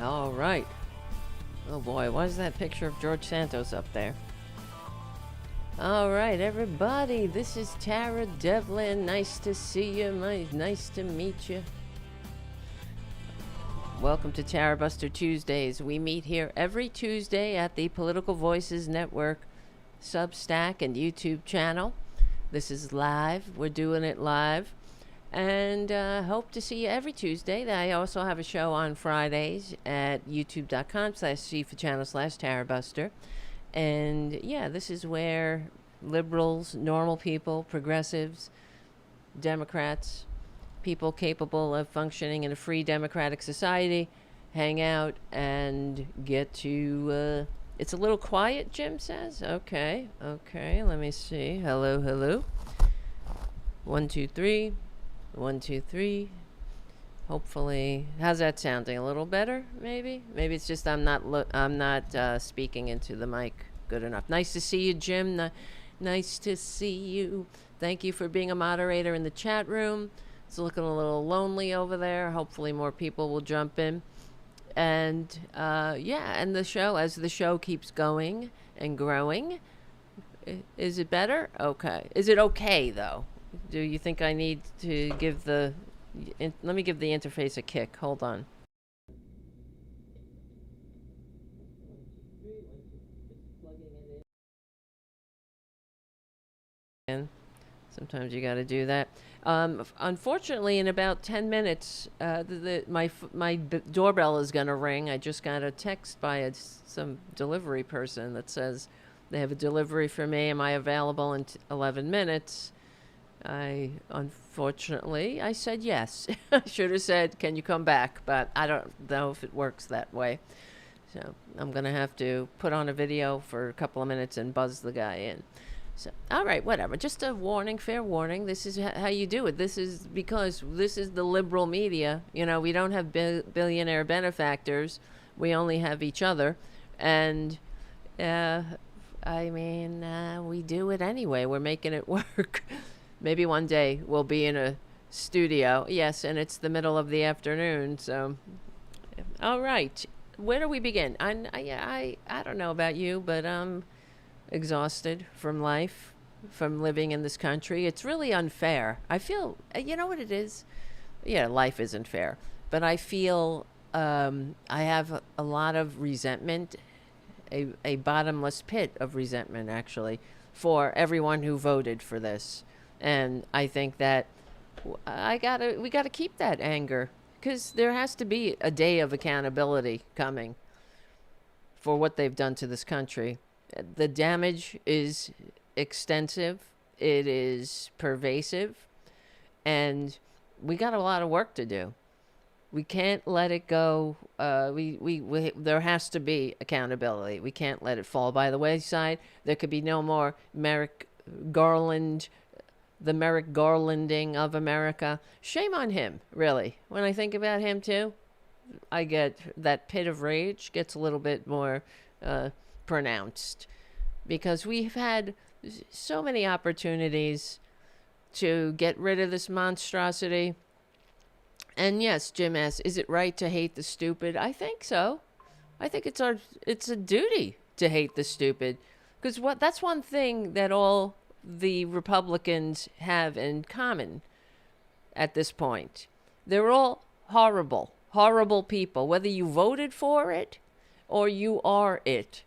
All right. Oh boy, why is that picture of George Santos up there? All right, everybody, this is Tara Devlin. Nice to see you. Nice to meet you. Welcome to Tarabuster Tuesdays. We meet here every Tuesday at the Political Voices Network Substack and YouTube channel. This is live. We're doing it live. And hope to see you every Tuesday. I also have a show on Fridays at youtube.com/c4channel/Tarabuster. And yeah, this is where liberals, normal people, progressives, Democrats, people capable of functioning in a free democratic society hang out and get to... it's a little quiet, Jim says. Okay, let me see. Hello. 1, 2, 3. 1, 2, 3. Hopefully, how's that sounding? A little better, maybe? Maybe it's just I'm not speaking into the mic good enough. Nice to see you, Jim. Nice to see you. Thank you for being a moderator in the chat room. It's looking a little lonely over there. Hopefully more people will jump in. And and the show, as the show keeps going and growing, is it better? Okay. Is it okay, though? Do you think I need to give let me give the interface a kick. Hold on. Sometimes you got to do that. Unfortunately, in about 10 minutes, my doorbell is going to ring. I just got a text by some delivery person that says they have a delivery for me. Am I available in 11 minutes? Unfortunately, I said yes. I should have said, can you come back? But I don't know if it works that way. So I'm going to have to put on a video for a couple of minutes and buzz the guy in. So, all right, whatever. Just a warning, fair warning. This is how you do it. This is because this is the liberal media. You know, we don't have billionaire benefactors. We only have each other. And, we do it anyway. We're making it work. Maybe one day we'll be in a studio. Yes, and it's the middle of the afternoon. So, all right. Where do we begin? I don't know about you, but I'm exhausted from life, from living in this country. It's really unfair. I feel, you know what it is? Yeah, life isn't fair. But I feel I have a lot of resentment, a bottomless pit of resentment, actually, for everyone who voted for this. And I think that we gotta keep that anger, because there has to be a day of accountability coming for what they've done to this country. The damage is extensive. It is pervasive. And we got a lot of work to do. We can't let it go. There has to be accountability. We can't let it fall by the wayside. There could be no more Merrick Garland, the Merrick Garlanding of America. Shame on him, really. When I think about him, too, I get that pit of rage gets a little bit more pronounced, because we've had so many opportunities to get rid of this monstrosity. And yes, Jim asks, is it right to hate the stupid? I think so. I think it's a duty to hate the stupid, because that's one thing that all the Republicans have in common at this point. They're all horrible people, whether you voted for it or you are it.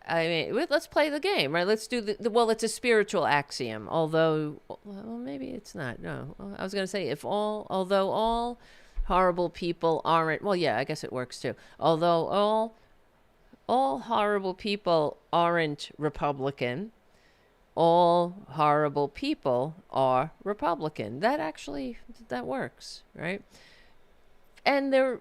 I mean, let's play the game, right? Let's do well, it's a spiritual axiom, although, well, maybe it's not. No, I was going to say, although all horrible people aren't, well, yeah, I guess it works too. Although all horrible people aren't Republican, all horrible people are Republican. That works, right? And they're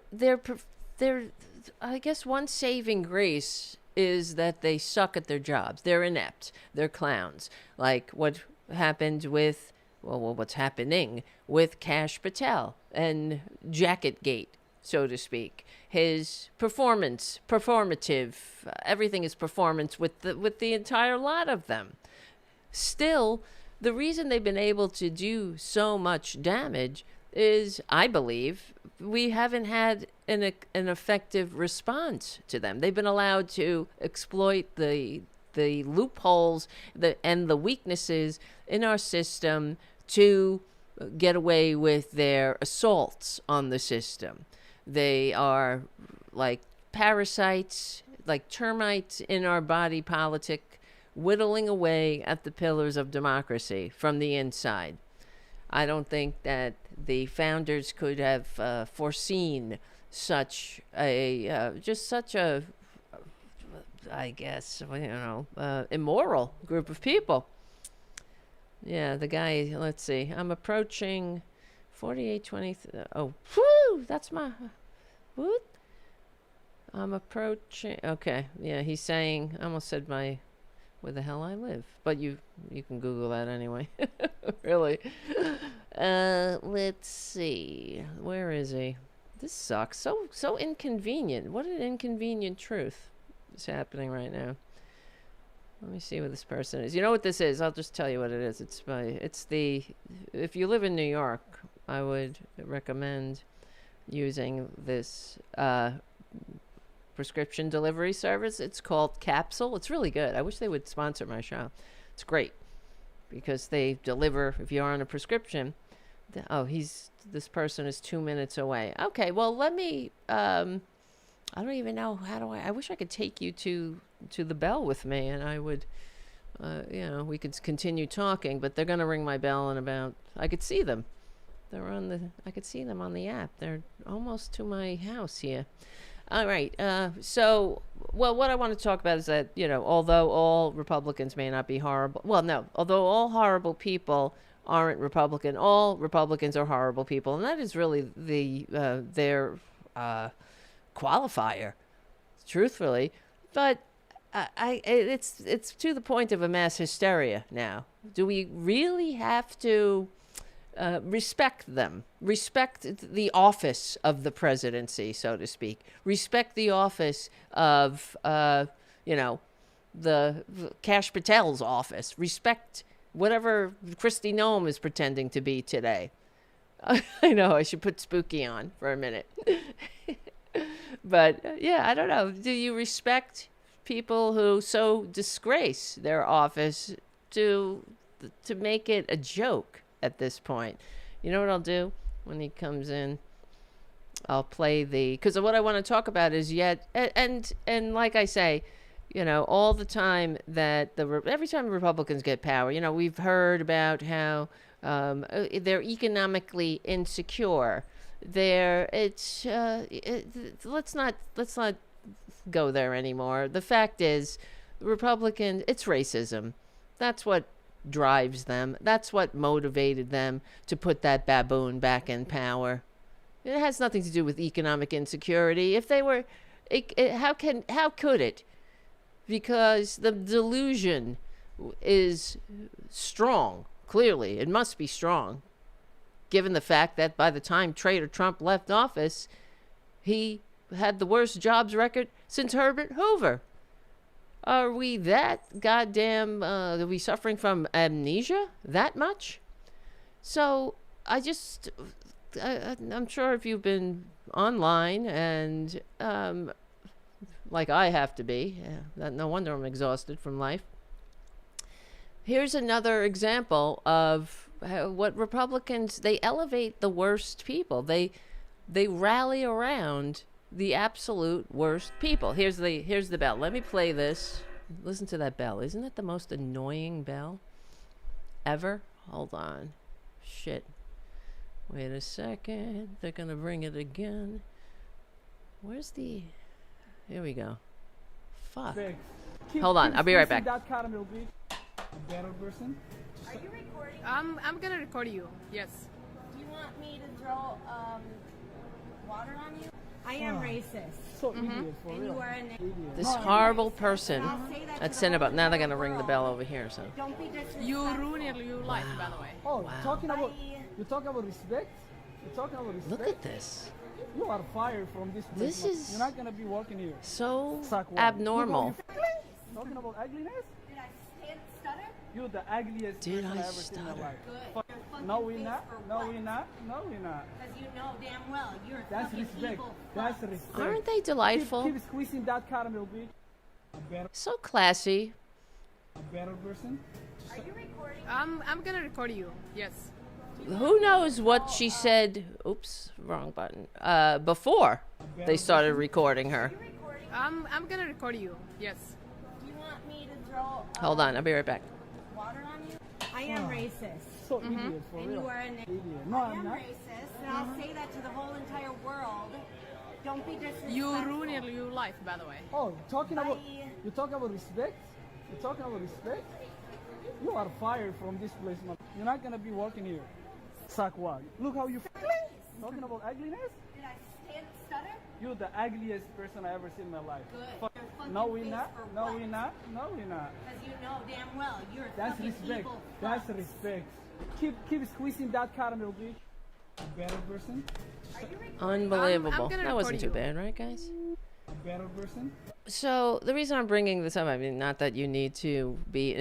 I guess one saving grace is that they suck at their jobs. They're inept. They're clowns. Like what happened with, what's happening with Kash Patel and Jacketgate, so to speak. His performative, everything is performance with the entire lot of them. Still, the reason they've been able to do so much damage is, I believe, we haven't had an effective response to them. They've been allowed to exploit the loopholes and the weaknesses in our system to get away with their assaults on the system. They are like parasites, like termites in our body politic, whittling away at the pillars of democracy from the inside. I don't think that the founders could have foreseen such a I guess, immoral group of people. Yeah, the guy, let's see, I'm approaching 4820. Oh, whew, that's my, what? I'm approaching, okay, yeah, he's saying, I almost said where the hell I live. But you can Google that anyway. Really. Let's see. Where is he? This sucks. So inconvenient. What an inconvenient truth is happening right now. Let me see what this person is. You know what this is? I'll just tell you what it is. If you live in New York, I would recommend using this prescription delivery service. It's called Capsule. It's really good. I wish they would sponsor my show. It's great because they deliver if you're on a prescription. This person is 2 minutes away. Okay, well, let me I don't even know I wish I could take you to the bell with me, and I would we could continue talking, but they're going to ring my bell in about, I could see them. I could see them on the app. They're almost to my house here. All right. What I want to talk about is that, although all Republicans may not be horrible, although all horrible people aren't Republican, all Republicans are horrible people, and that is really their qualifier, truthfully. But it's to the point of a mass hysteria now. Do we really have to respect them, respect the office of the presidency, so to speak, respect the office of, the Kash Patel's office, respect whatever Kristi Noem is pretending to be today. I know, I should put spooky on for a minute. But, I don't know. Do you respect people who so disgrace their office to make it a joke? At this point, you know what I'll do when he comes in? I'll play because what I want to talk about is and like I say, all the time that every time Republicans get power, we've heard about how they're economically insecure. Let's not go there anymore. The fact is, Republicans, it's racism. That's what drives them. That's what motivated them to put that baboon back in power. It has nothing to do with economic insecurity. If they were, how could it? Because the delusion is strong. Clearly, it must be strong, given the fact that by the time Trader Trump left office, he had the worst jobs record since Herbert Hoover. Are we that goddamn, are we suffering from amnesia that much? So I'm sure if you've been online and, like I have to be, no wonder I'm exhausted from life. Here's another example of what Republicans, they elevate the worst people. They rally around the absolute worst people. Here's the bell. Let me play this. Listen to that bell. Isn't that the most annoying bell ever? Hold on. Shit. Wait a second. They're gonna bring it again. Where's the... Here we go. Fuck. Hold on. I'll be right back. Are you recording? I'm gonna record you. Yes. Do you want me to throw water on you? I am racist. So idiot, for And real. you are an idiot. This horrible person I'll say that at to the Cinnabon. Now they're whole gonna ring the world. bell over here. So Don't be disrespectful. You ruined your life, by the way. Oh, Wow. talking about Bye. you talking about respect? You're talking about respect? look at this. You are fired from this place. This is- You're not gonna be working here. So Suck one. abnormal. Talking about ugliness? Did I stutter? You're the ugliest Did person I I've ever seen in my stutter? life. Good. fucking No, we're face not. for No, what? we're not. No, we're not. Because you know damn well you're a That's fucking respect. evil That's fuck. respect. Aren't they delightful? Keep squeezing that caramel, bitch. So classy. A better person. Are you recording? I'm gonna record you. Yes. Who knows what she said? Oops, wrong button. Before they started recording her. Are you recording? I'm gonna record you. Yes. Do you want me to throw Hold on, I'll be right back. water on you? I am racist. So idiot for And real. you are an Idiot. No, I I'm am not. racist, and I'll say that to the whole entire world. Don't be disrespectful. You ruined your life, by the way. Oh, talking about Bye. you talking about respect? You're talking about respect? You are fired from this place, man. You're not gonna be working here. Sackwag. Look how you talking about ugliness? Did I stutter? You're the ugliest person I ever seen in my life. Good. Fuck. Your fucking No, we're face not. for No, what? we're not. No, we're not. Because you know damn well you're a That's fucking respect. evil That's fuck. respect. Keep squeezing that caramel, bitch. A better person. Are you recording? Unbelievable. gonna That wasn't record too you. bad, right, guys? A better person. So the reason I'm bringing this up, I mean, not that you need to be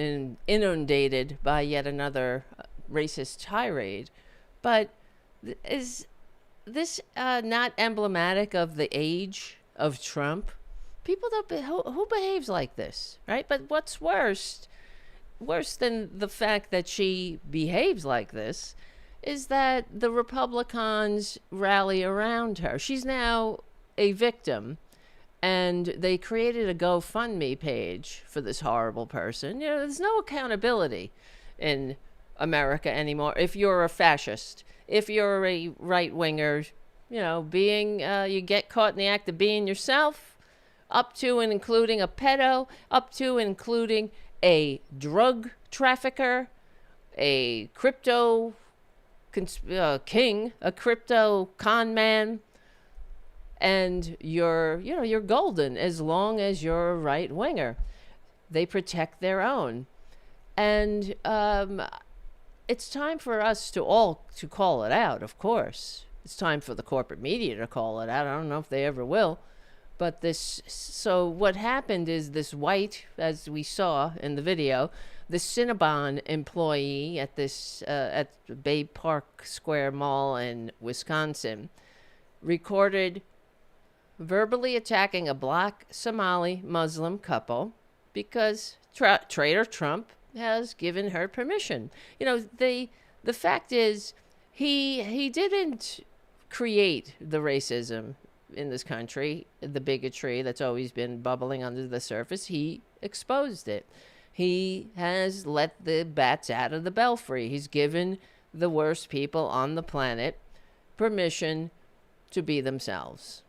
inundated by yet another racist tirade, but is this not emblematic of the age of Trump? People don't who behaves like this, right? But what's worse than the fact that she behaves like this is that the Republicans rally around her. She's now a victim, and they created a GoFundMe page for this horrible person. You know, there's no accountability in America anymore. If you're a fascist, if you're a right-winger, you know, being, you get caught in the act of being yourself, up to and including a pedo, up to and including a drug trafficker, a crypto king, a crypto con man, and you're golden as long as you're a right winger. They protect their own, and it's time for us to call it out. Of course, it's time for the corporate media to call it out. I don't know if they ever will, but so what happened is this white, as we saw in the video, the Cinnabon employee at this at Bay Park Square Mall in Wisconsin recorded verbally attacking a black Somali Muslim couple because Trader Trump has given her permission. You know, the fact is he didn't create the racism in this country, the bigotry that's always been bubbling under the surface. He exposed it. He has let the bats out of the belfry. He's given the worst people on the planet permission to be themselves.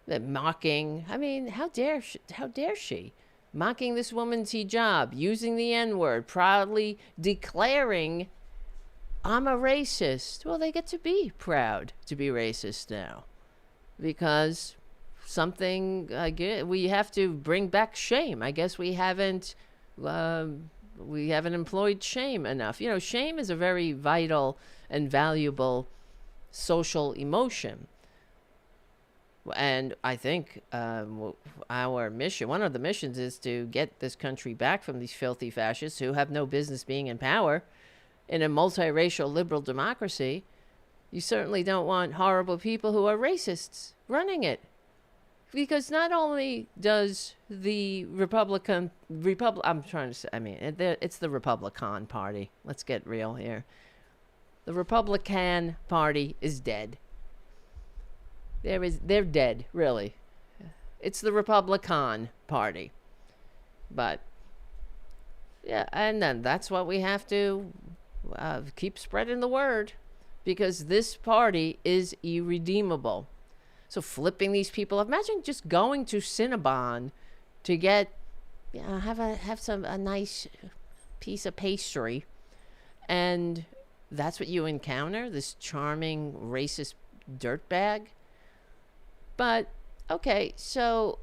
The mocking, I mean, how dare she? Mocking this woman's hijab, using the N-word, proudly declaring, I'm a racist. Well, they get to be proud to be racist now. Because we have to bring back shame. I guess we haven't employed shame enough. You know, shame is a very vital and valuable social emotion. And I think our mission, one of the missions, is to get this country back from these filthy fascists who have no business being in power in a multiracial liberal democracy. You certainly don't want horrible people who are racists running it. Because not only does the it's the Republican Party. Let's get real here. The Republican Party is dead. They're dead, really. It's the Republican Party. But, yeah, and then that's what we have to keep spreading the word. Because this party is irredeemable. So flipping these people, imagine just going to Cinnabon to get, have a nice piece of pastry, and that's what you encounter, this charming racist dirtbag. But okay, so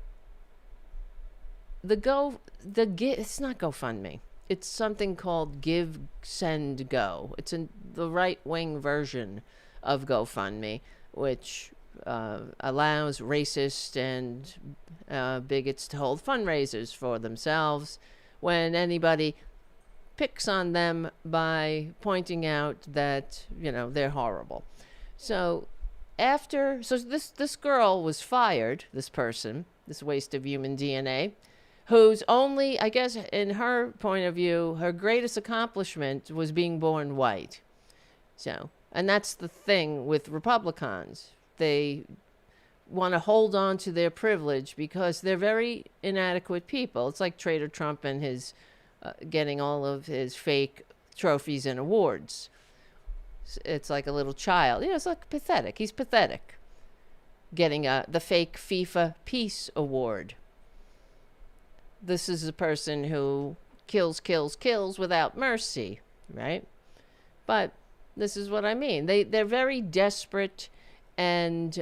it's not GoFundMe. It's something called Give, Send, Go. It's the right-wing version of GoFundMe, which allows racist and bigots to hold fundraisers for themselves when anybody picks on them by pointing out that, they're horrible. So this girl was fired, this person, this waste of human DNA, whose only, I guess, in her point of view, her greatest accomplishment was being born white. So, and that's the thing with Republicans. They want to hold on to their privilege because they're very inadequate people. It's like Trader Trump and his getting all of his fake trophies and awards. It's like a little child. It's like pathetic. He's pathetic. Getting the fake FIFA Peace Award. This is a person who kills without mercy, right? But this is what I mean. They're very desperate and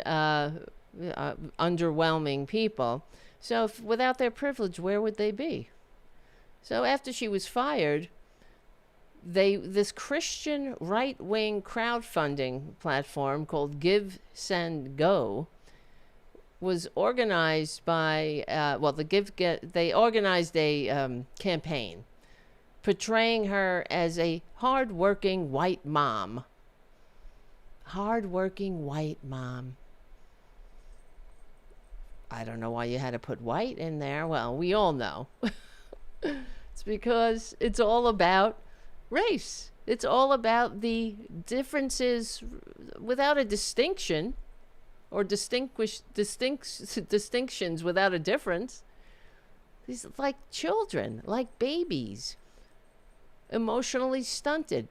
underwhelming people. So without their privilege, where would they be? So after she was fired, this Christian right-wing crowdfunding platform called Give, Send, Go was organized by, they organized a campaign portraying her as a hard-working white mom. Hard-working white mom. I don't know why you had to put white in there. Well, we all know. It's because it's all about race. It's all about the differences without a distinction, or distinctions without a difference. These like children, like babies, emotionally stunted.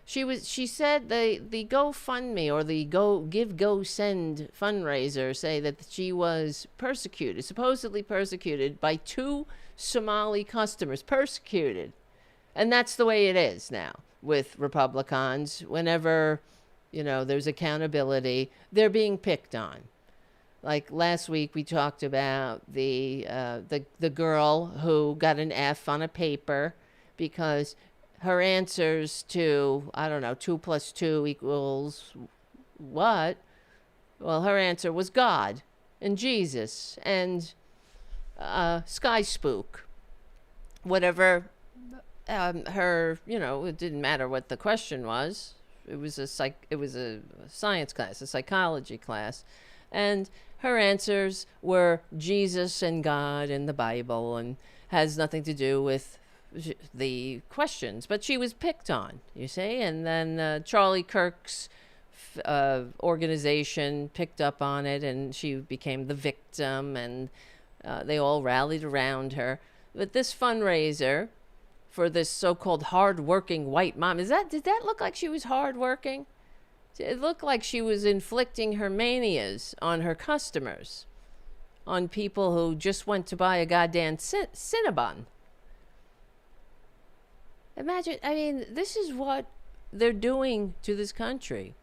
She said the GoFundMe or the Go Send fundraiser say that she was supposedly persecuted by 2 Somali customers. Persecuted. And that's the way it is now with Republicans. Whenever, there's accountability, they're being picked on. Like last week, we talked about the girl who got an F on a paper because her answers to, 2 + 2 = what? Well, her answer was God and Jesus and Sky Spook. Whatever her, it didn't matter what the question was. It was a science class, a psychology class. And her answers were Jesus and God and the Bible, and has nothing to do with the questions. But she was picked on, you see. And then Charlie Kirk's organization picked up on it, and she became the victim, and they all rallied around her. But this fundraiser for this so-called hard-working white mom, did that look like she was hard-working? It looked like she was inflicting her manias on her customers, on people who just went to buy a goddamn Cinnabon. Imagine, this is what they're doing to this country.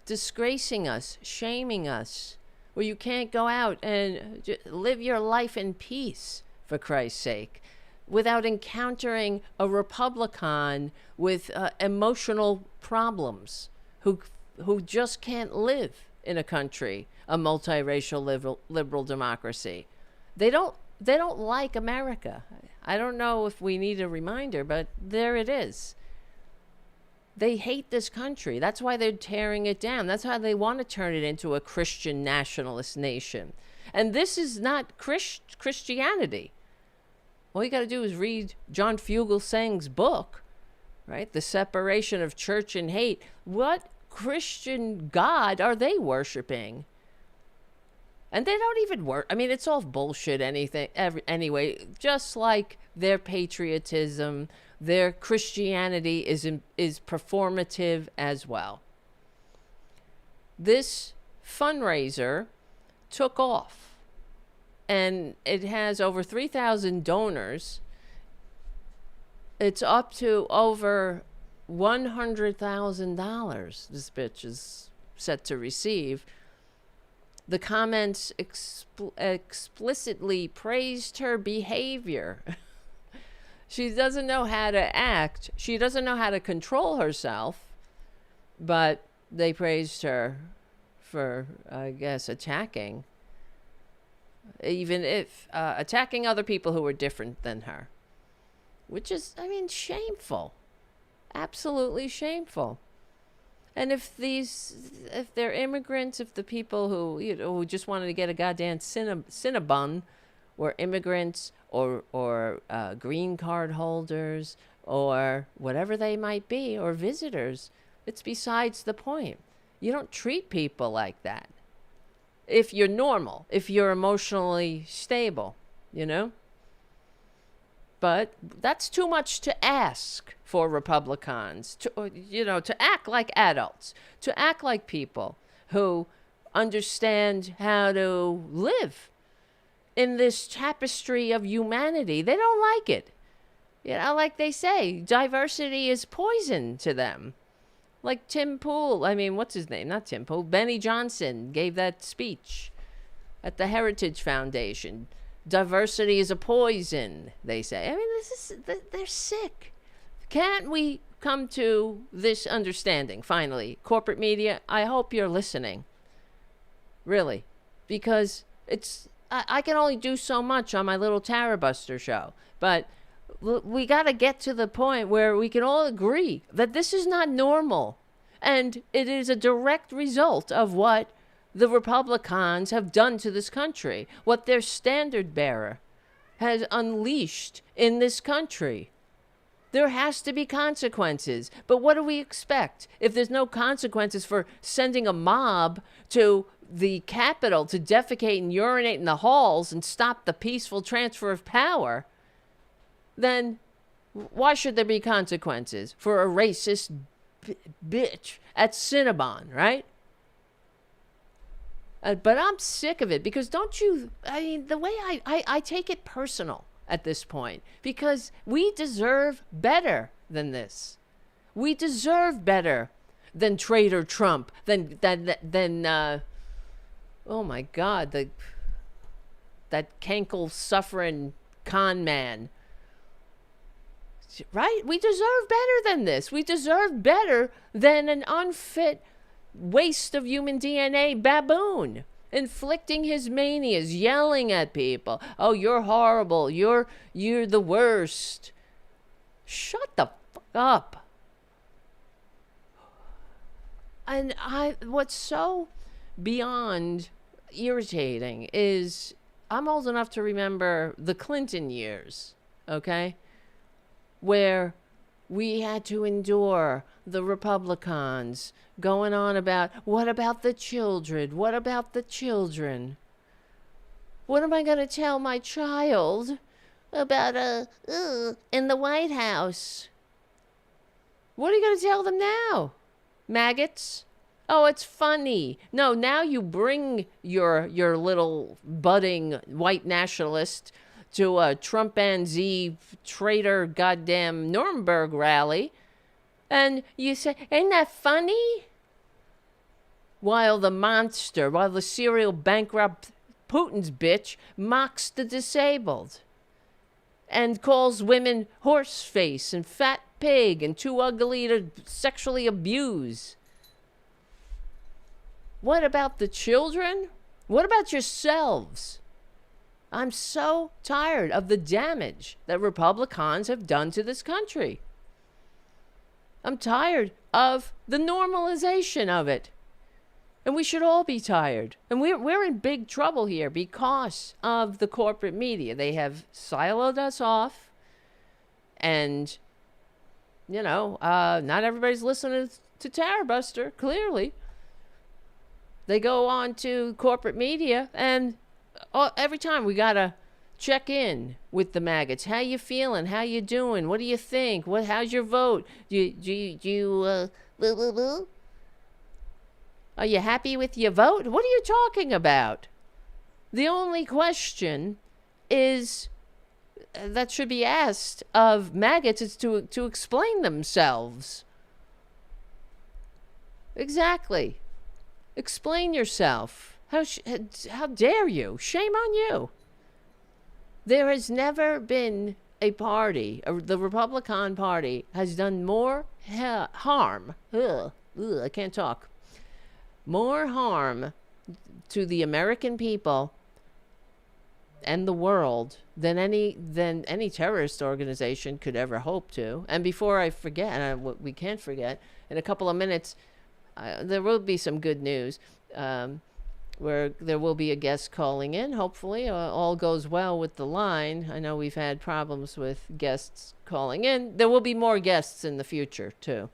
Disgracing us, shaming us, where you can't go out and live your life in peace, for Christ's sake, without encountering a Republican with emotional problems who just can't live in a country, a multiracial liberal democracy. They don't like America. I don't know if we need a reminder, but there it is. They hate this country. That's why they're tearing it down. That's why they want to turn it into a Christian nationalist nation. And this is not Christianity. All you got to do is read John Fugelsang's book, right? The Separation of Church and Hate. What Christian God are they worshiping? And they don't even work. It's all bullshit anyway. Just like their patriotism, their Christianity is performative as well. This fundraiser took off. And it has over 3,000 donors. It's up to over $100,000 this bitch is set to receive. The comments explicitly praised her behavior. She doesn't know how to act. She doesn't know how to control herself. But they praised her for, I guess, attacking. Even if attacking other people who were different than her. which is, I mean, shameful. Absolutely shameful. And if they're immigrants, if the people who just wanted to get a goddamn Cinnabon were immigrants or green card holders or whatever they might be, or visitors, it's besides the point. You don't treat people like that. If you're normal, if you're emotionally stable, you know? But that's too much to ask for Republicans, to act like adults, to act like people who understand how to live in this tapestry of humanity. They don't like it. Like they say, diversity is poison to them. Like Tim Pool, what's his name? Not Tim Pool. Benny Johnson gave that speech at the Heritage Foundation. Diversity is a poison, they say. They're sick. Can't we come to this understanding, finally? Corporate media, I hope you're listening. Really. Because I can only do so much on my little Tarabuster show. But we got to get to the point where we can all agree that this is not normal. And it is a direct result of what the Republicans have done to this country, what their standard bearer has unleashed in this country. There has to be consequences. But what do we expect? If there's no consequences for sending a mob to the Capitol to defecate and urinate in the halls and stop the peaceful transfer of power, then why should there be consequences for a racist bitch at Cinnabon, right? But I'm sick of it because the way I take it personal at this point, because we deserve better than this. We deserve better than traitor Trump, than oh my God, that cankle suffering con man. Right? We deserve better than this. We deserve better than an unfit waste of human DNA baboon inflicting his manias, yelling at people. Oh, you're horrible. You're the worst. Shut the fuck up. And what's so beyond irritating is I'm old enough to remember the Clinton years, okay? Where we had to endure the Republicans going on about, what about the children? What about the children? What am I going to tell my child about in the White House? What are you going to tell them now? Maggots? Oh, it's funny. No, now you bring your little budding white nationalist to a Trumpanzee traitor goddamn Nuremberg rally, and you say, ain't that funny? While the serial bankrupt Putin's bitch mocks the disabled and calls women horseface and fat pig and too ugly to sexually abuse. What about the children? What about yourselves? I'm so tired of the damage that Republicans have done to this country. I'm tired of the normalization of it. And we should all be tired. And we're in big trouble here because of the corporate media. They have siloed us off. And, not everybody's listening to Tarabuster, clearly. They go on to corporate media and every time we gotta check in with the maggots. How you feeling? How you doing? What do you think? How's your vote? Are you happy with your vote? What are you talking about? The only question is that should be asked of maggots is to explain themselves. Exactly. Explain yourself. How dare you? Shame on you. There has never been a party, the Republican Party has done more harm. I can't talk. More harm to the American people and the world than any terrorist organization could ever hope to. And before I forget, and we can't forget, in a couple of minutes, there will be some good news. Where there will be a guest calling in. Hopefully, all goes well with the line. I know we've had problems with guests calling in. There will be more guests in the future, too.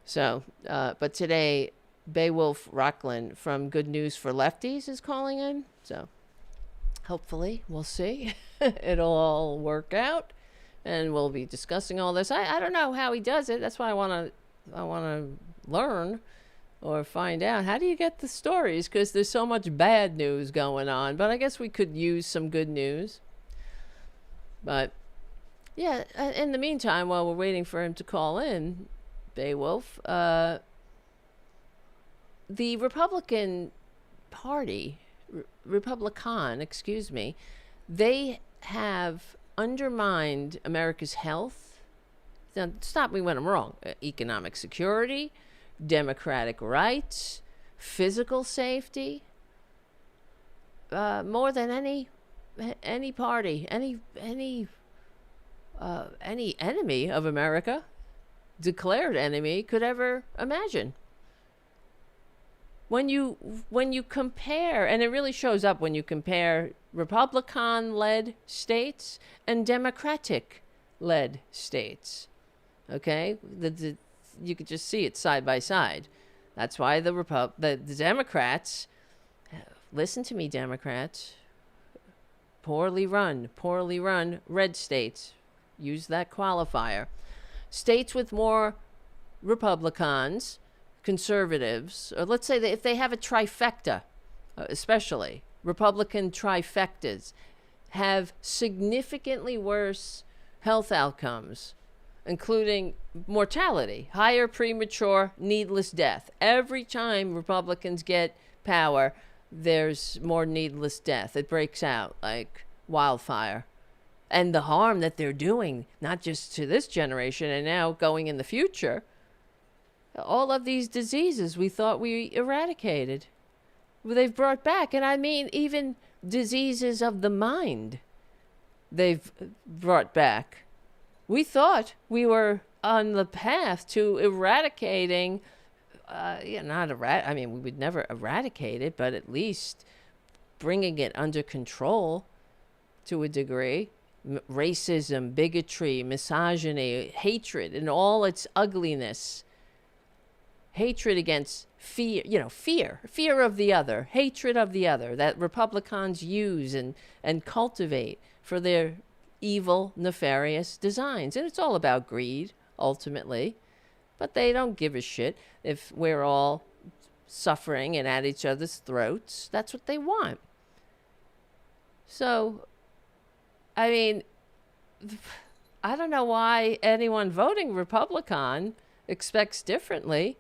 So, but today, Beowulf Rochlen from Good News for Lefties is calling in. So, hopefully, we'll see. It'll all work out. And we'll be discussing all this. I don't know how he does it. That's why I want to learn. Or find out, how do you get the stories? Because there's so much bad news going on. But I guess we could use some good news. But, yeah, in the meantime, while we're waiting for him to call in, Beowulf, the Republican Party, excuse me, they have undermined America's health. Now, stop me when I'm wrong. Economic security, democratic rights, physical safety, more than any party, any enemy of America, declared enemy, could ever imagine. When you compare, and it really shows up when you compare Republican-led states and Democratic-led states. Okay, you could just see it side by side. That's why the Democrats, listen to me, Democrats, poorly run red states, use that qualifier. States with more Republicans, conservatives, or let's say that if they have a trifecta, especially Republican trifectas, have significantly worse health outcomes, including mortality, higher premature needless death. Every time Republicans get power, there's more needless death. It breaks out like wildfire. And the harm that they're doing, not just to this generation and now going in the future, all of these diseases we thought we eradicated, they've brought back. And I mean, even diseases of the mind, they've brought back. We thought we were on the path to eradicating, we would never eradicate it, but at least bringing it under control to a degree. Racism, bigotry, misogyny, hatred in all its ugliness. Hatred against fear of the other, hatred of the other that Republicans use and cultivate for their evil, nefarious designs. And it's all about greed, ultimately. But they don't give a shit if we're all suffering and at each other's throats. That's what they want. So, I mean, I don't know why anyone voting Republican expects differently.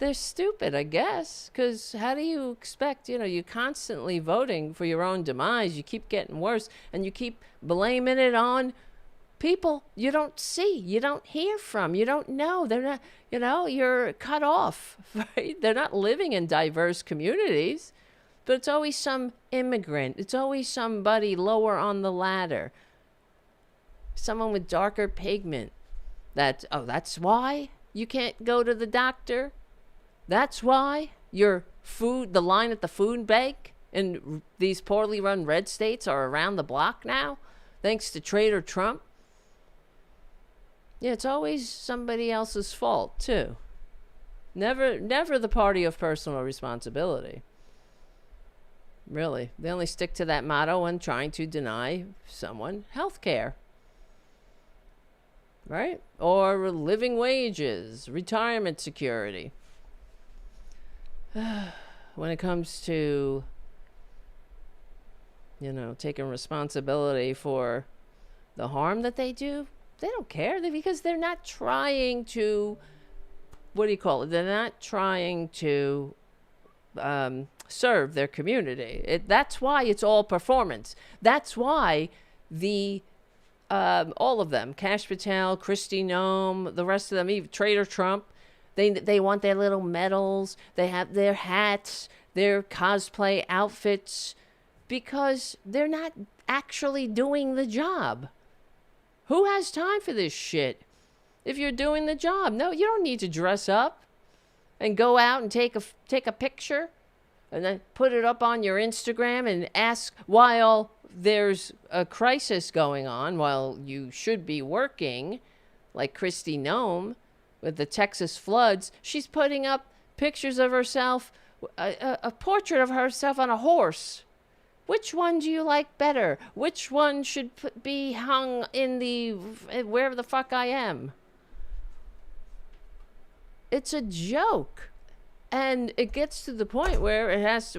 They're stupid, I guess, because how do you expect, you're constantly voting for your own demise. You keep getting worse, and you keep blaming it on people you don't see, you don't hear from, you don't know. They're not, you're cut off, right? They're not living in diverse communities, but it's always some immigrant. It's always somebody lower on the ladder, someone with darker pigment. That's why you can't go to the doctor. That's why the line at the food bank in these poorly run red states are around the block now, thanks to Trader Trump. Yeah, it's always somebody else's fault, too. Never the party of personal responsibility. Really. They only stick to that motto when trying to deny someone health care. Right? Or living wages, retirement security. When it comes to, taking responsibility for the harm that they do, they don't care because they're not trying to, they're not trying to serve their community. That's why it's all performance. That's why all of them, Kash Patel, Kristi Noem, the rest of them, even Trader Trump, They want their little medals. They have their hats, their cosplay outfits. because they're not actually doing the job. Who has time for this shit if you're doing the job? No, you don't need to dress up and go out and take a picture and then put it up on your Instagram and ask while there's a crisis going on, while you should be working, like Kristi Noem with the Texas floods. She's putting up pictures of herself, a portrait of herself on a horse. Which one do you like better? Which one should be hung in the wherever the fuck I am? It's a joke. And it gets to the point where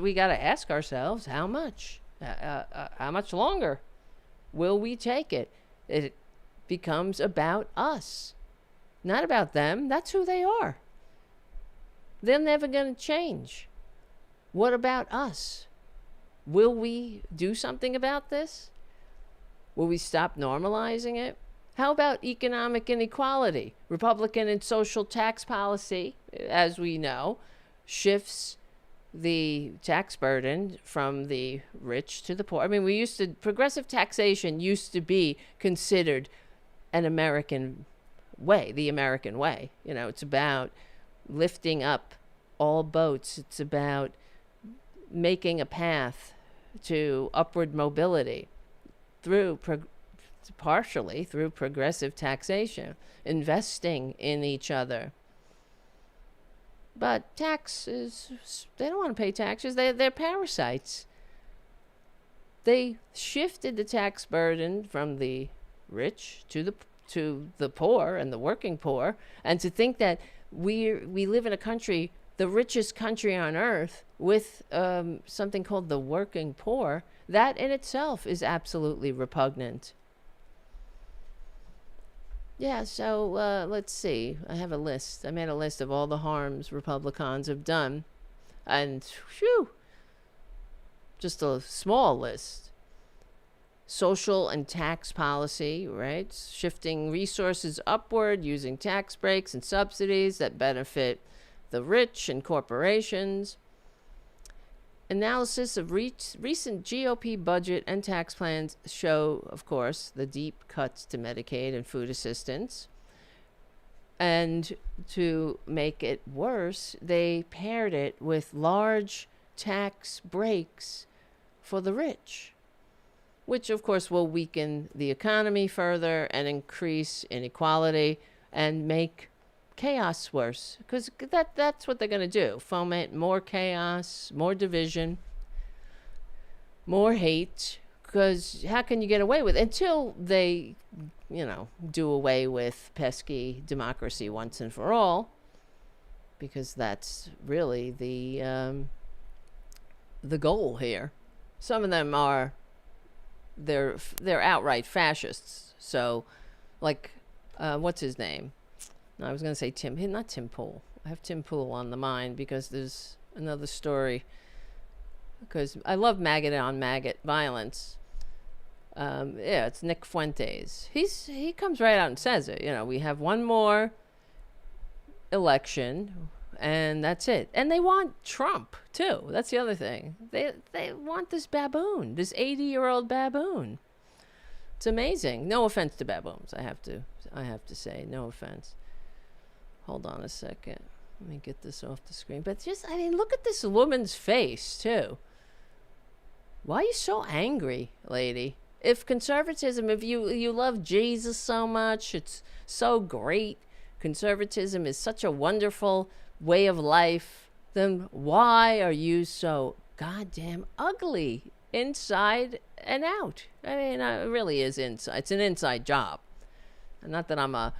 we got to ask ourselves, how much? How much longer will we take it? It becomes about us, not about them. That's who they are. They're never going to change. What about us? Will we do something about this? Will we stop normalizing it? How about economic inequality? Republican and social tax policy, as we know, shifts the tax burden from the rich to the poor. I mean, progressive taxation used to be considered an American way, the American way. You know, it's about lifting up all boats. It's about making a path to upward mobility partially through progressive taxation, investing in each other. But taxes, they don't want to pay taxes. They're parasites. They shifted the tax burden from the rich to the poor and the working poor. And to think that we live in a country, the richest country on earth, with something called the working poor, that in itself is absolutely repugnant. Yeah, so let's see. I have a list. I made a list of all the harms Republicans have done. And, phew, just a small list. Social and tax policy, right? Shifting resources upward using tax breaks and subsidies that benefit the rich and corporations. Analysis of recent GOP budget and tax plans show, of course, the deep cuts to Medicaid and food assistance. And to make it worse, they paired it with large tax breaks for the rich, which, of course, will weaken the economy further and increase inequality and make chaos worse, because that's what they're going to do. Foment more chaos, more division, more hate, because how can you get away with it until they, do away with pesky democracy once and for all, because that's really the goal here. Some of them they're outright fascists. So, like, what's his name? No, I was going to say not Tim Pool. I have Tim Pool on the mind because there's another story. Because I love maggot on maggot violence. Yeah, it's Nick Fuentes. He comes right out and says it. We have one more election, and that's it. And they want Trump too. That's the other thing. They want this baboon, this 80-year-old baboon. It's amazing. No offense to baboons. I have to say, no offense. Hold on a second. Let me get this off the screen. But look at this woman's face, too. Why are you so angry, lady? If conservatism, if you love Jesus so much, it's so great, conservatism is such a wonderful way of life, then why are you so goddamn ugly inside and out? I mean, it really is inside. It's an inside job. Not that I'm a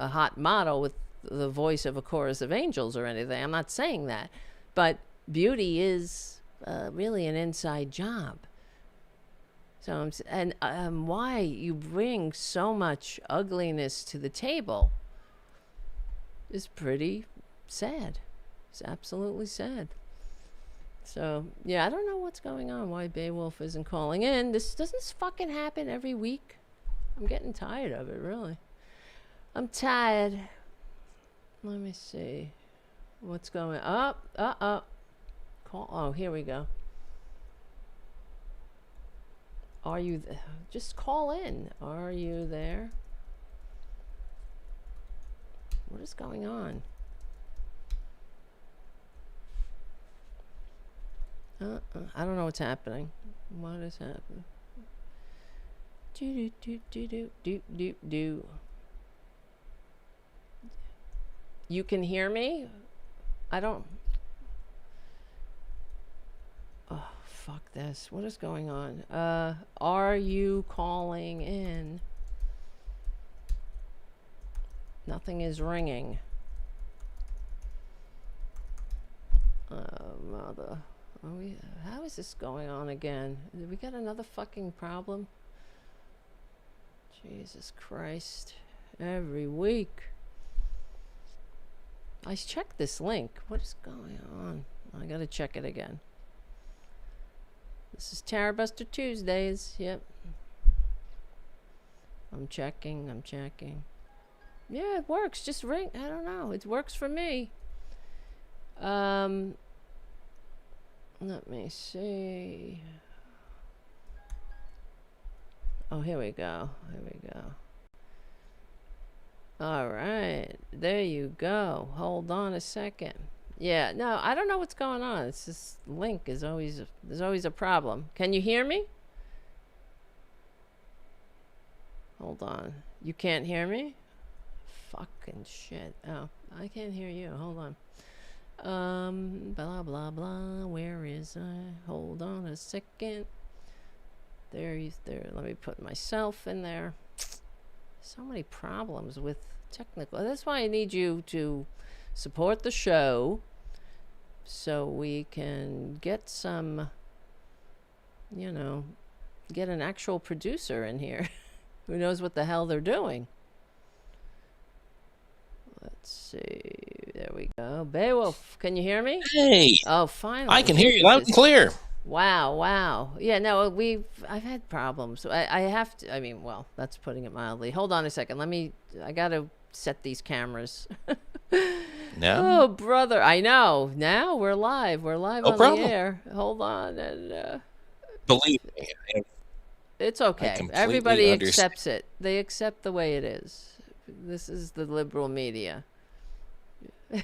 hot model with the voice of a chorus of angels or anything. I'm not saying that. But beauty is really an inside job. So, why you bring so much ugliness to the table is pretty sad. It's absolutely sad. So, yeah, I don't know what's going on, why Beowulf isn't calling in. Doesn't this fucking happen every week? I'm getting tired of it, really. I'm tired. Let me see. What's going up? Call. Oh, here we go. Are you just call in? Are you there? What is going on? I don't know what's happening. What is happening? Do. You can hear me? I don't. Oh, fuck this. What is going on? Are you calling in? Nothing is ringing. Mother. How is this going on again? Did we get another fucking problem? Jesus Christ. Every week. I checked this link. What is going on? I gotta check it again. This is Tarabuster Tuesdays. Yep. I'm checking. Yeah, it works. Just ring. I don't know. It works for me. Let me see. Oh, here we go. All right. There you go. Hold on a second. Yeah, no, I don't know what's going on. It's this link is always, there's always a problem. Can you hear me? Hold on. You can't hear me? Fucking shit. Oh, I can't hear you. Hold on. Blah, blah, blah. Where is I? Hold on a second. There. Let me put myself in there. So many problems with technical. That's why I need you to support the show so we can get some, get an actual producer in here who knows what the hell they're doing. Let's see. There we go. Beowulf, can you hear me? Hey. Oh, finally. I can hear you loud and clear. Wow. Yeah, no, I've had problems. I have to, well, that's putting it mildly. Hold on a second. I got to set these cameras. No. Oh, brother. I know. Now we're live. We're live on problem. the air. Hold on. And believe me. It's okay. Everybody accepts it. They accept the way it is. This is the liberal media. They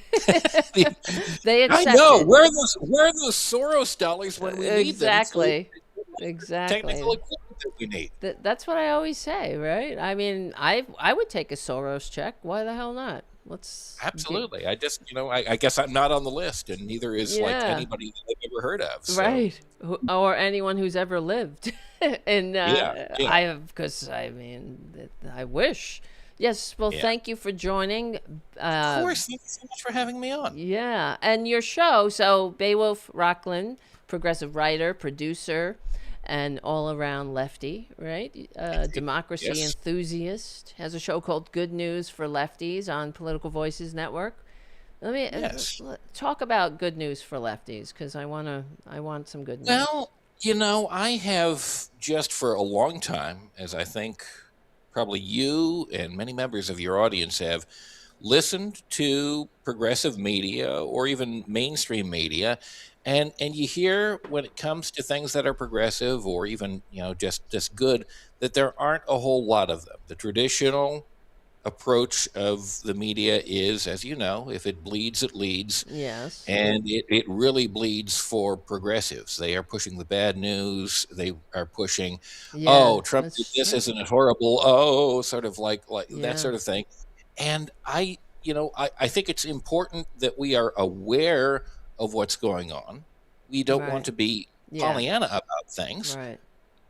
accept I know. it. Where are the Soros dollars when we need them? Exactly. Technical equipment that we need. That's what I always say, right? I would take a Soros check. Why the hell not? Absolutely. I just, I guess I'm not on the list, and neither is like anybody that I've ever heard of. So. Right. Or anyone who's ever lived. And I have, because I wish. Yes, well, thank you for joining. Of course, thank you so much for having me on. Yeah, and your show, so Beowulf Rochlen, progressive writer, producer, and all-around lefty, right? Democracy enthusiast, has a show called Good News for Lefties on Political Voices Network. Let me talk about Good News for Lefties, because I want some good news. Well, I have just for a long time, as I think probably you and many members of your audience have listened to progressive media or even mainstream media, and you hear when it comes to things that are progressive or even just good, that there aren't a whole lot of them. The traditional approach of the media is, as you know, if it bleeds, it leads. Yes. And it really bleeds for progressives. They are pushing the bad news. They are pushing, Trump did this, isn't it horrible? Oh, sort of like that sort of thing. And I think it's important that we are aware of what's going on. We don't want to be Pollyanna about things. Right.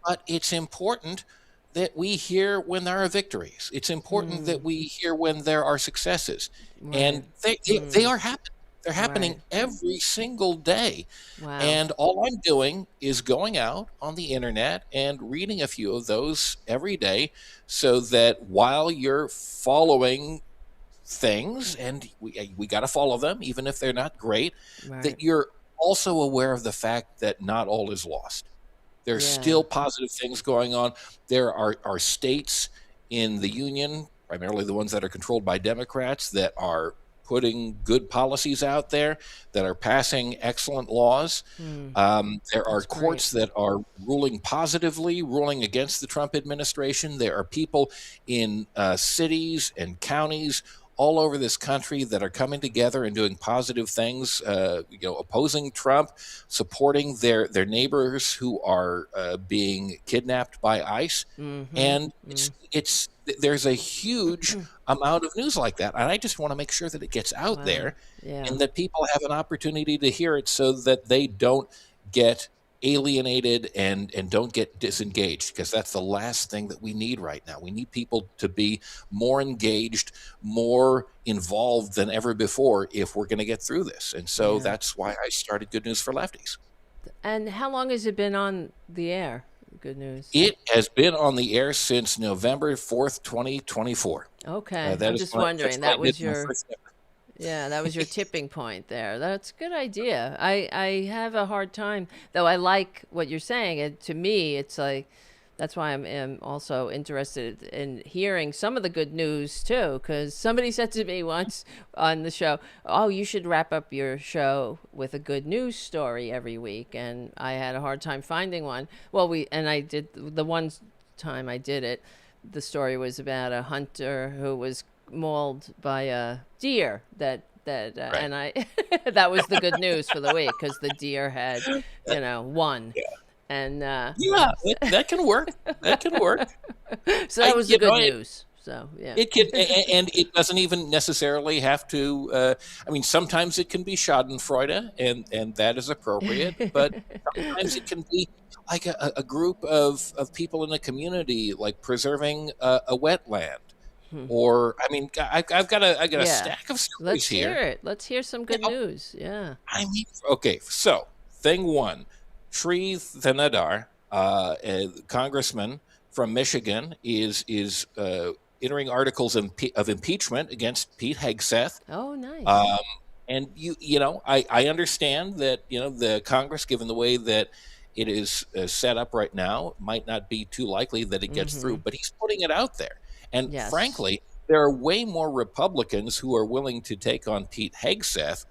But it's important that we hear when there are victories. It's important that we hear when there are successes. Right. And they are happening. They're happening every single day. Wow. And all I'm doing is going out on the internet and reading a few of those every day so that while you're following things, and we got to follow them, even if they're not great, that you're also aware of the fact that not all is lost. There's still positive things going on. There are states in the union, primarily the ones that are controlled by Democrats, that are putting good policies out there, that are passing excellent laws. There are courts that are ruling positively, ruling against the Trump administration. There are people in cities and counties all over this country that are coming together and doing positive things, opposing Trump, supporting their neighbors who are being kidnapped by ICE. And it's there's a huge amount of news like that. And I just want to make sure that it gets out there and that people have an opportunity to hear it so that they don't get alienated and don't get disengaged, because that's the last thing that we need right now. We need people to be more engaged, more involved than ever before if we're going to get through this. And so that's why I started Good News for Lefties. And how long has it been on the air? Good News. It has been on the air since November 4th, 2024. Okay. I'm just wondering. That was your tipping point there. That's a good idea. I have a hard time, though. I like what you're saying. And to me, it's like, that's why I'm also interested in hearing some of the good news too. Because somebody said to me once on the show, "Oh, you should wrap up your show with a good news story every week." And I had a hard time finding one. Well, I did the one time I did it. The story was about a hunter who was mauled by a deer and I that was the good news for the week, because the deer had won. And that can work. That can work. So that was the good news. So it can, and it doesn't even necessarily have to. I mean, sometimes it can be Schadenfreude, and that is appropriate. But sometimes it can be like a group of people in a community, like preserving a wetland. Or, I mean, I've got a stack of stories Let's here. Hear it. Let's hear some good news. Yeah. I mean, okay. So, thing one, Sri Thanadar, a congressman from Michigan, is entering articles of impeachment against Pete Hegseth. Oh, nice. And I understand that the Congress, given the way that it is set up right now, might not be too likely that it gets through. But he's putting it out there. And frankly, there are way more Republicans who are willing to take on Pete Hegseth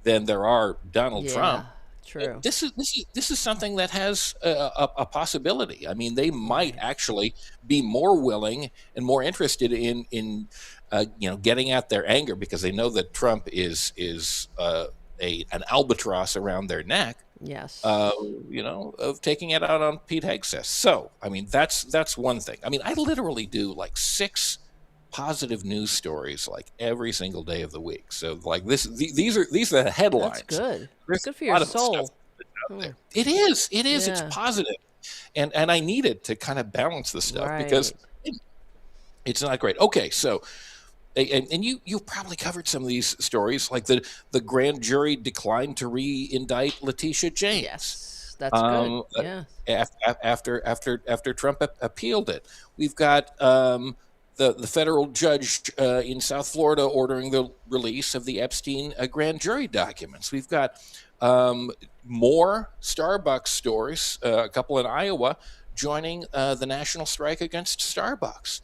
than there are Donald Trump. True. This is something that has a possibility. I mean, they might actually be more willing and more interested in getting at their anger, because they know that Trump is an albatross around their neck. Yes. Of taking it out on Pete Hegseth. So, I mean, that's one thing. I mean, I literally do like 6 positive news stories like every single day of the week. So, like these are the headlines. That's good. There's good for your soul. It is. It's positive, and I need it to kind of balance the stuff because it's not great. Okay, so. And you've probably covered some of these stories, like the grand jury declined to re-indict Letitia James. Yes, that's good. Yeah. After Trump appealed it, we've got the federal judge in South Florida ordering the release of the Epstein grand jury documents. We've got more Starbucks stores, a couple in Iowa, joining the national strike against Starbucks.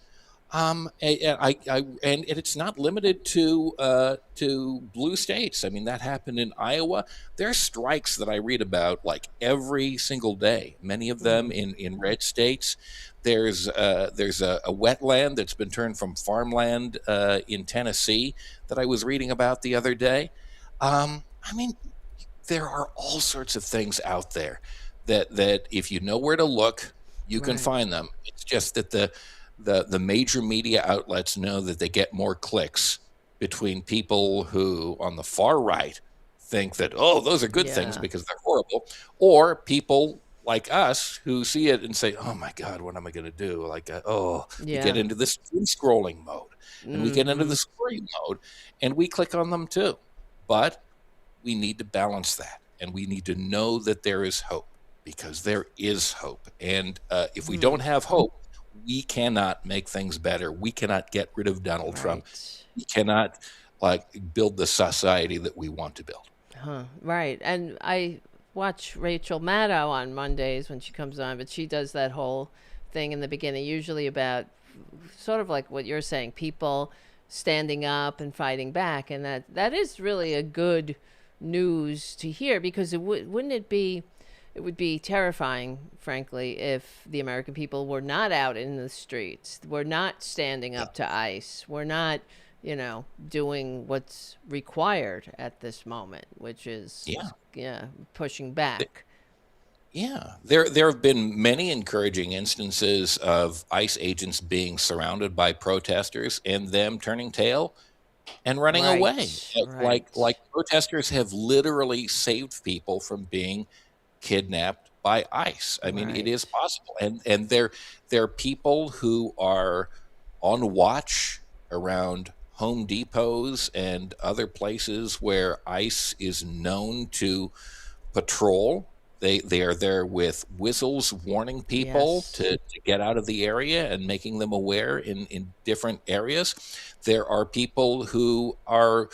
And it's not limited to blue states. I mean, that happened in Iowa. There are strikes that I read about like every single day. Many of them in red states. There's a wetland that's been turned from farmland in Tennessee that I was reading about the other day. I mean, there are all sorts of things out there that if you know where to look, you can find them. It's just that the major media outlets know that they get more clicks between people who on the far right think that, oh, those are good things because they're horrible, or people like us who see it and say, oh my God, what am I going to do? Like, we get into this doom scrolling mode and we get into the scrolling mode and we click on them too. But we need to balance that, and we need to know that there is hope, because there is hope. And if we don't have hope, we cannot make things better. We cannot get rid of Donald Trump. We cannot build the society that we want to build. Right. And I watch Rachel Maddow on Mondays when she comes on, but she does that whole thing in the beginning, usually about sort of like what you're saying, people standing up and fighting back, and that is really a good news to hear, because wouldn't it be, it would be terrifying, frankly, if the American people were not out in the streets, were not standing up to ICE, were not, doing what's required at this moment, which is, pushing back. Yeah, there have been many encouraging instances of ICE agents being surrounded by protesters and them turning tail and running away. Like protesters have literally saved people from being kidnapped by ICE. I mean, it is possible, and there are people who are on watch around Home Depots and other places where ICE is known to patrol. They are there with whistles warning people to get out of the area and making them aware in different areas. There are people who are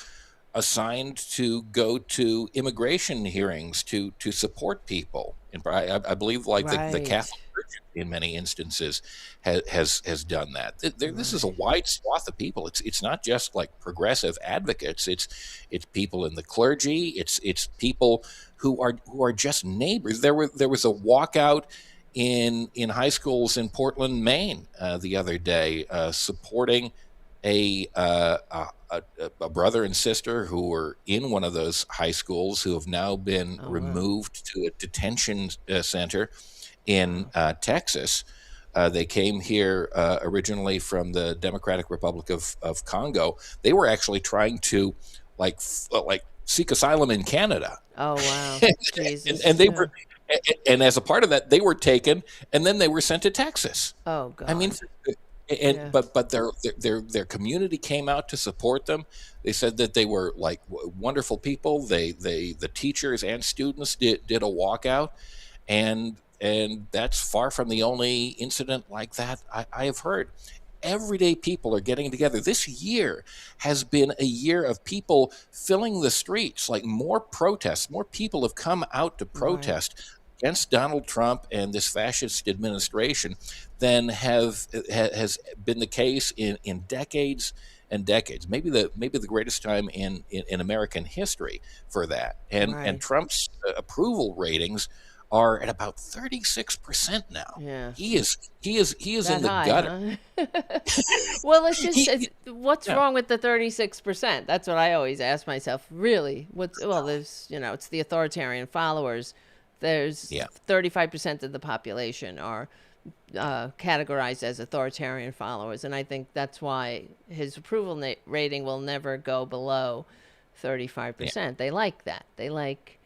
assigned to go to immigration hearings to support people. And I believe like the Catholic Church in many instances has done that. This is a wide swath of people. It's not just like progressive advocates. It's people in the clergy. It's people who are just neighbors. There was a walkout in high schools in Portland, Maine, the other day, supporting a brother and sister who were in one of those high schools, who have now been removed to a detention center in Texas. They came here originally from the Democratic Republic of Congo. They were actually trying to like seek asylum in Canada. Oh wow! Jesus. and they were, and as a part of that, they were taken, and then they were sent to Texas. Oh God! I mean, but their community came out to support them. They said that they were like wonderful people. The teachers and students did a walkout, and that's far from the only incident like that I have heard. Everyday people are getting together. This year has been a year of people filling the streets, like more protests. More people have come out to protest against Donald Trump and this fascist administration than has been the case in decades and decades. Maybe the greatest time in American history for that. And Trump's approval ratings are at about 36% now. Yeah. He is in the gutter. Huh? Well, it's just what's wrong with the 36%? That's what I always ask myself. Really, there's it's the authoritarian followers. There's 35% of the population are categorized as authoritarian followers, and I think that's why his approval rating will never go below 35%. They like that. They like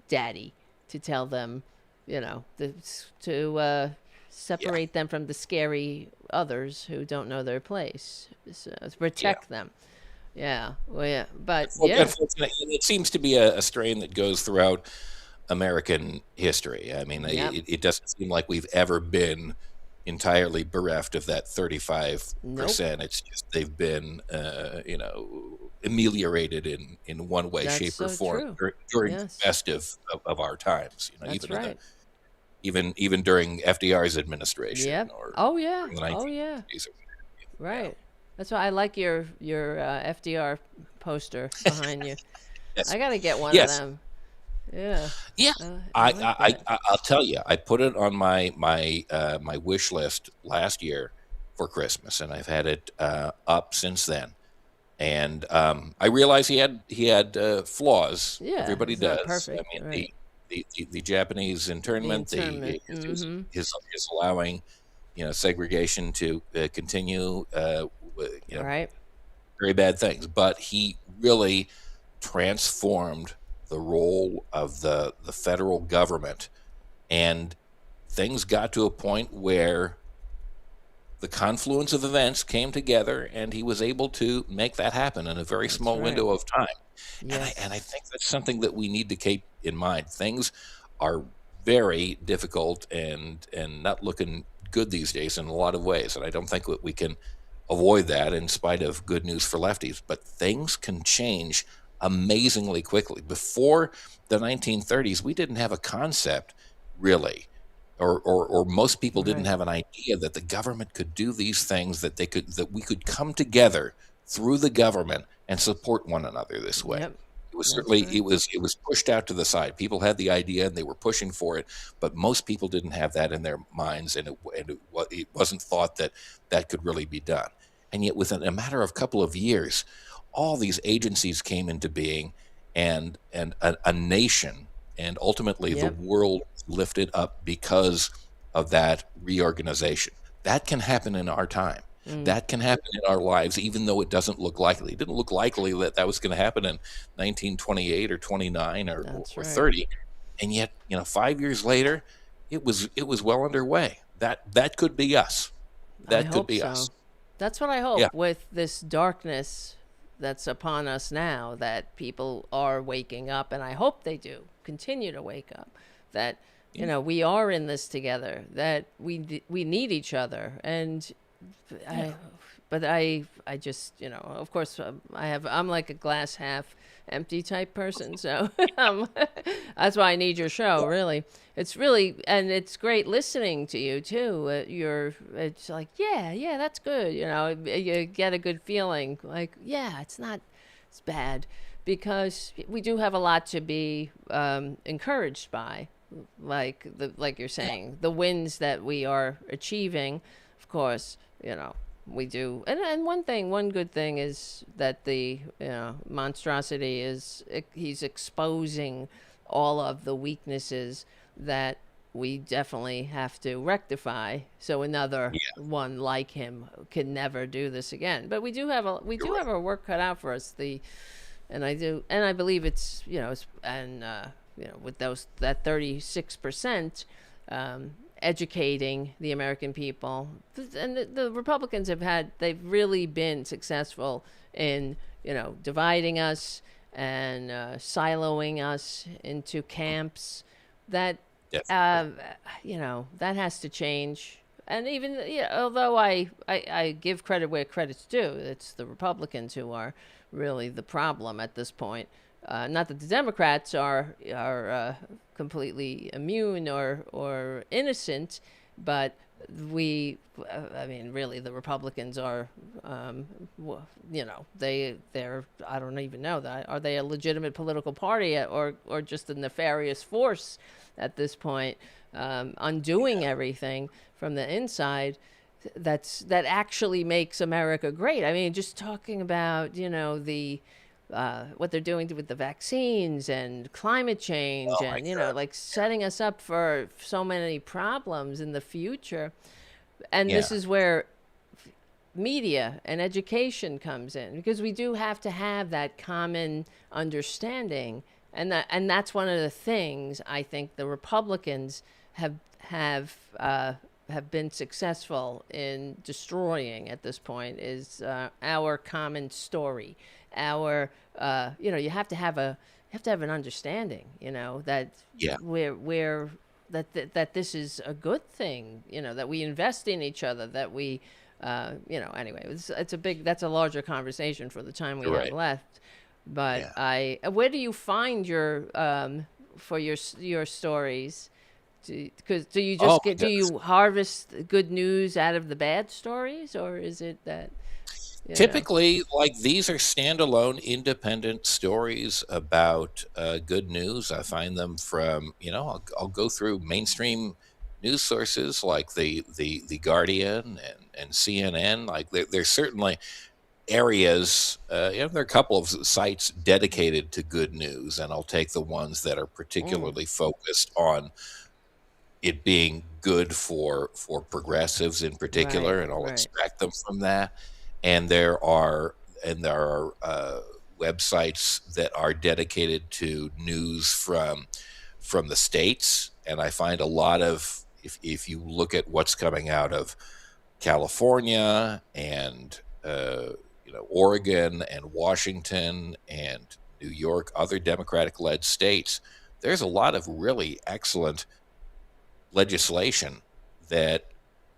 daddy to tell them, to separate them from the scary others who don't know their place, to protect them. Yeah. Well, yeah. But it seems to be a strain that goes throughout American history. I mean, it doesn't seem like we've ever been entirely bereft of that 35%. Nope. It's just they've been, ameliorated in one way, shape, or form during the best of our times. That's right. Even during FDR's administration. Yep. Right. That's why I like your FDR poster behind you. I got to get one of them. Yeah. Yeah. I'll tell you, I put it on my wish list last year for Christmas, and I've had it up since then. And I realize he had flaws. Yeah, everybody does. Perfect. I mean, the Japanese internment, his allowing segregation to continue. Very bad things. But he really transformed the role of the federal government, and things got to a point where the confluence of events came together, and he was able to make that happen in a very small window of time. Yes. And I think that's something that we need to keep in mind. Things are very difficult and not looking good these days in a lot of ways, and I don't think that we can avoid that in spite of good news for lefties. But things can change amazingly quickly. Before the 1930s, we didn't have a concept, really, or most people didn't have an idea that the government could do these things, that we could come together through the government and support one another this way. Yep. It was That's certainly right. it was pushed out to the side. People had the idea and they were pushing for it, but most people didn't have that in their minds, and it wasn't thought that that could really be done. And yet, within a matter of a couple of years, all these agencies came into being, and a nation, and ultimately the Yep. world lifted up because of that reorganization. That can happen in our time. That can happen in our lives, even though it doesn't look likely. It didn't look likely that that was going to happen in 1928 or 29 That's or right. 30, and yet 5 years later, it was well underway. That could be us. I That could hope be so. us. That's what I Yeah. hope with this darkness that's upon us now, that people are waking up, and I hope they do continue to wake up, that we are in this together, that we need each other. And I, but I just, of course, I'm like a glass half empty type person. So that's why I need your show. Really, it's really, and it's great listening to you too. It's like, yeah, that's good. You get a good feeling. Like, yeah, it's bad, because we do have a lot to be encouraged by, like you're saying, the wins that we are achieving. Of course, we do. And one good thing is that the monstrosity he's exposing all of the weaknesses that we definitely have to rectify, so another one like him can never do this again. But we do have our work cut out for us. And I believe it's with that 36%, educating the American people. And the Republicans they've really been successful in dividing us and siloing us into camps. That that has to change. And even although I give credit where credit's due, it's the Republicans who are really the problem at this point. Not that the Democrats are completely immune or innocent, but really, the Republicans are, they're, I don't even know that. Are they a legitimate political party, or just a nefarious force at this point, undoing everything from the inside? That actually makes America great. I mean, just talking about what they're doing with the vaccines and climate change, and like setting us up for so many problems in the future. And this is where media and education comes in, because we do have to have that common understanding. And that's one of the things I think the Republicans have been successful in destroying at this point, is our common story. Our you have to have an understanding, that we're that this is a good thing, that we invest in each other, that we anyway, that's a larger conversation for the time we have left. But where do you find your for your stories? Because do you just do you harvest good news out of the bad stories, or is it that typically, like, these are standalone, independent stories about good news? I find them from I'll go through mainstream news sources like the Guardian and CNN. Like, there's certainly areas, there are a couple of sites dedicated to good news, and I'll take the ones that are particularly focused on it being good for progressives in particular, and I'll extract them from that. And there are websites that are dedicated to news from the states, and I find a lot of, if you look at what's coming out of California and Oregon and Washington and New York, other Democratic-led states, there's a lot of really excellent legislation that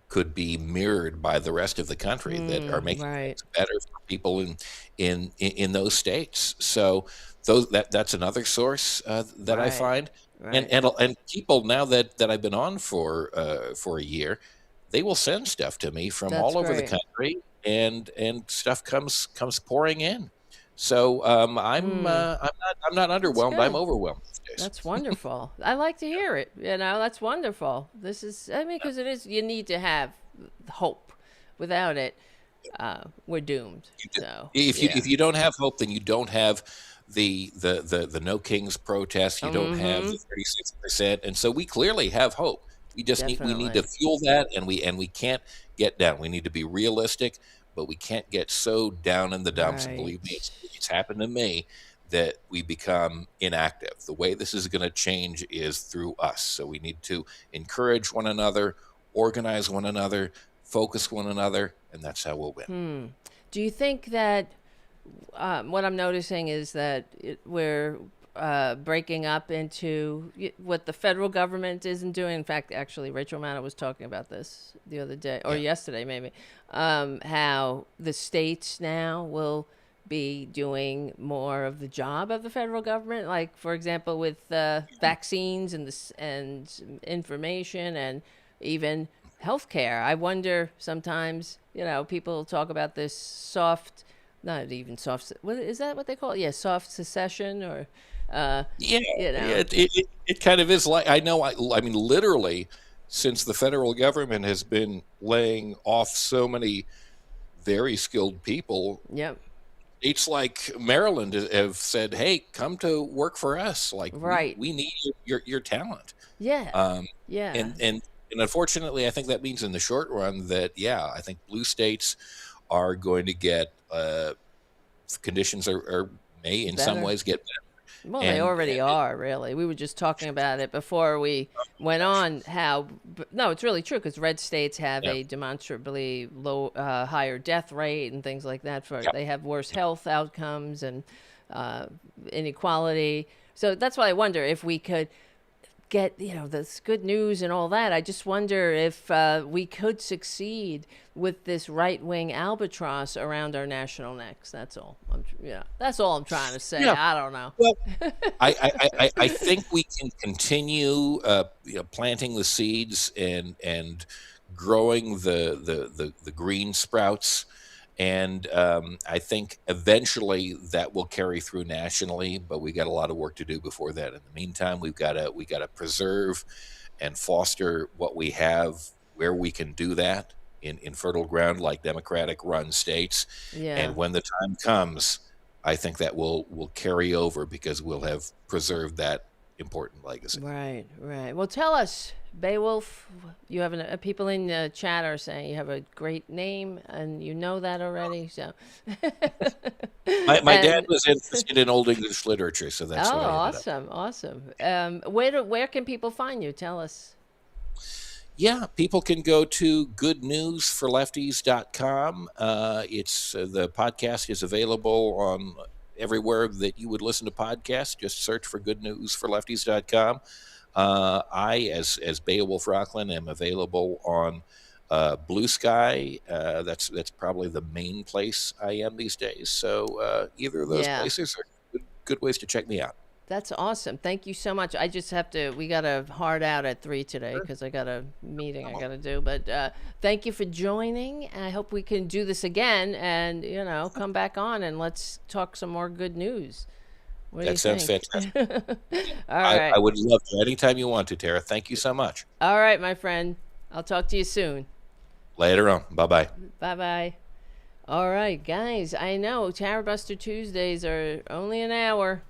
could be mirrored by the rest of the country, that are making things better for people in those states. So that's another source that I find. And people, now that I've been on for a year, they will send stuff to me from all over the country, and stuff comes pouring in. So I'm not That's underwhelmed. I'm good. overwhelmed these days. That's wonderful. I like to hear it. That's wonderful. This is, I mean, because it is, you need to have hope. Without it, we're doomed. So, If you don't have hope, then you don't have the No Kings protest. You don't have the 36%, and so we clearly have hope. We need to Definitely. fuel that, and we can't get down. We need to be realistic, but we can't get so down in the dumps. And believe me, Right. it's happened to me that we become inactive. The way this is going to change is through us. So we need to encourage one another, organize one another, focus one another, and that's how we'll win. Do you think that what I'm noticing is that we're breaking up into what the federal government isn't doing? In fact, actually, Rachel Maddow was talking about this the other day, or yesterday maybe, how the states now will be doing more of the job of the federal government. Like, for example, with vaccines and and information and even healthcare. I wonder sometimes, people talk about this soft, not even soft, what is that what they call it? Yeah, soft secession or, Yeah, you know, it kind of is like, I mean, literally, since the federal government has been laying off so many very skilled people, yep, states like Maryland have said, "Hey, come to work for us. Like right. we need your talent." Yeah, Um, yeah, and unfortunately, I think that means in the short run that I think blue states are going to get conditions are may in some better. ways get better. Well, they And already are, really. We were just talking about it before we went on. No, it's really true because red states have yeah, a demonstrably higher death rate and things like that. yeah, They have worse health outcomes and uh, inequality. So that's why I wonder if we could get this good news and all that. I just wonder if we could succeed with this right-wing albatross around our national necks. That's all. That's all I'm trying to say. yeah. I don't know. Well, I think we can continue planting the seeds and growing the green sprouts, and I think eventually that will carry through nationally. But we got a lot of work to do before that. In the meantime, we got to preserve and foster what we have where we can do that in fertile ground like Democratic run states. Yeah. And when the time comes, I think that will carry over because we'll have preserved that important legacy. Right, right. Well, tell us, Beowulf, you have people in the chat are saying you have a great name, and you know that already. So, My dad and was interested in Old English literature, so that's oh, what I ended up. awesome, awesome. Where can people find you? Tell us. Yeah, people can go to goodnewsforlefties.com. The podcast is available on everywhere that you would listen to podcasts. Just search for goodnewsforlefties.com. I, as Beowulf Rochlen, am available on BlueSky. That's probably the main place I am these days. So either of those Yeah. places are good ways to check me out. That's awesome. Thank you so much. I just have to, we got a hard out at 3 today Sure. because I got a meeting I Come on. got to do. But thank you for joining. I hope we can do this again and, come back on and let's talk some more good news. What do you That sounds think? fantastic. All right. I would love to anytime you want to, Tara. Thank you so much. All right, my friend. I'll talk to you soon. Later on. Bye-bye. Bye-bye. All right, guys. I know Tarabuster Tuesdays are only an hour.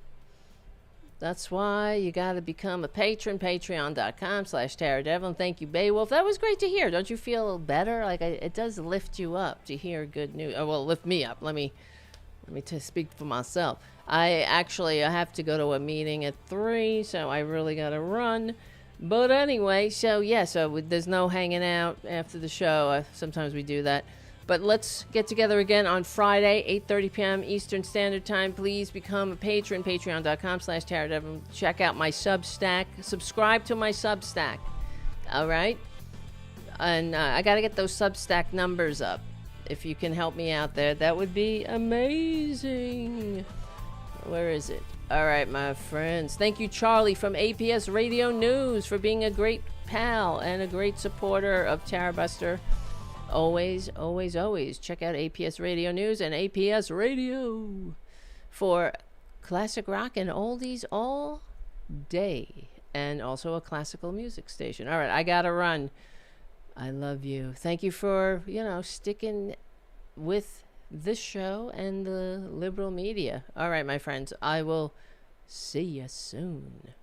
That's why you got to become a patron, patreon.com/Tara Devlin. Thank you, Beowulf. That was great to hear. Don't you feel better? Like it does lift you up to hear good news. Oh, well, lift me up. Let me speak for myself. I have to go to a meeting at 3, so I really got to run. But anyway, so there's no hanging out after the show. Sometimes we do that. But let's get together again on Friday, 8:30 p.m. Eastern Standard Time. Please become a patron, patreon.com/Tara Devlin. Check out my Substack. Subscribe to my Substack. All right? And I got to get those Substack numbers up. If you can help me out there, that would be amazing. Where is it? All right, my friends. Thank you, Charlie from APS Radio News, for being a great pal and a great supporter of Tarabuster. always, always, always check out APS Radio News and APS Radio for classic rock and oldies all day, and also a classical music station. All right, I gotta run. I love you. Thank you for, sticking with this show and the liberal media. All right, my friends, I will see you soon.